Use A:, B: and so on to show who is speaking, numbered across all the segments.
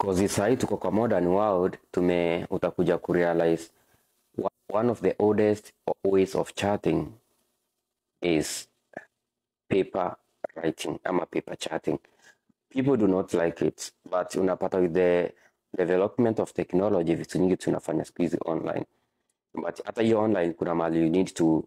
A: Cause sahii tuko kwa modern world, utakuja kurealize one of the oldest ways of chatting is paper writing ama paper chatting. People do not like it, but unapata with the development of technology vitu nyingi tunafanya siku hizi online. But hata hiyo online kuna mahali you need to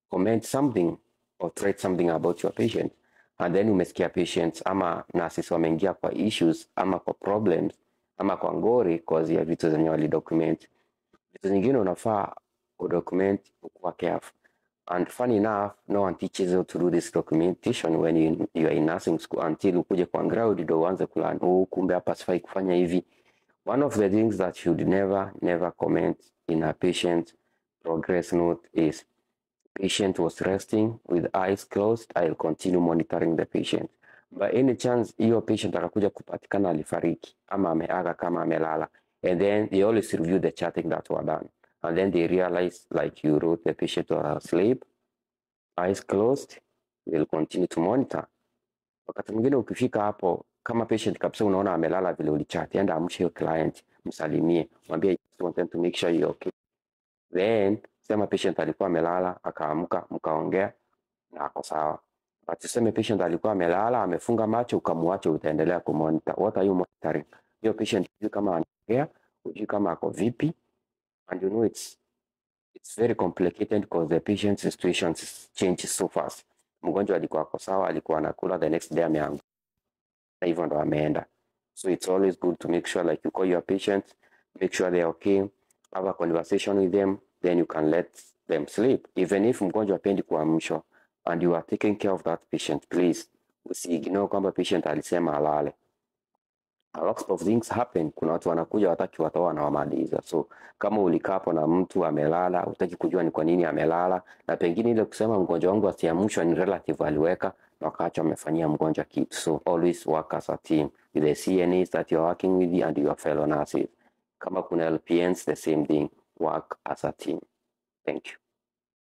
A: comment something or write something about your patient, and then umesikia patients ama nurses wameingia kwa issues ama kwa problems ama kwa ngori cause ya vitu zenye wali document. Vitu zingine unafaa document kwa careful. And funny enough, no one teaches you to do this documentation when you are in nursing school until ukuje kwa ground ndio uanze kulearn, kumbe hapa sifai kufanya hivi. One of the things that you should never comment in a patient progress note is patient was resting with eyes closed. I'll continue monitoring the patient. By any chance hiyo patient akakuja kupatikana alifariki ama ameaga kama amelala, and then they always review the chatting that were done, and then they realize like you wrote the patient was asleep, eyes closed, we'll continue to monitor. Wakati mwingine ukifika hapo kama patient kabisa unaona amelala vile ulichat, enda amshe your client, msalimie, mwambie just want to make sure you're okay. Then sema patient alikuwa amelala akaamka, mkaongea na ako sawa. But tuseme patient alikuwa amelala amefunga macho ukamwacha, utaendelea kumonitor. What are you monitoring? Your patient hujui kama anaongea, hujui kama ako vipi, and you know it's very complicated because the patient's situation changes so fast. Mgonjwa alikuwa ako sawa, alikuwa anakula, the next day ameanguka na hivyo ndo ameenda. So it's always good to make sure like you call your patient, make sure they are okay, have a conversation with them, then you can let them sleep. Even if mgonjwa hapendi kuamshwa and you are taking care of that patient, please usiignore kwamba patient alisema alale. A lot of things happen. Kuna watu wanakuja wataki watoa na wamaliza. So kama ulikaa hapo na mtu amelala, utaki kujua ni kwa nini amelala, na pengine ile kusema mgonjwa wangu asiamshwe ni relative aliweka na wakaacha amefanyia mgonjwa kitu. So always work as a team with the CNAs that you're working with and your fellow nurses. Kama kuna LPNs, the same thing, work as a team. Thank you.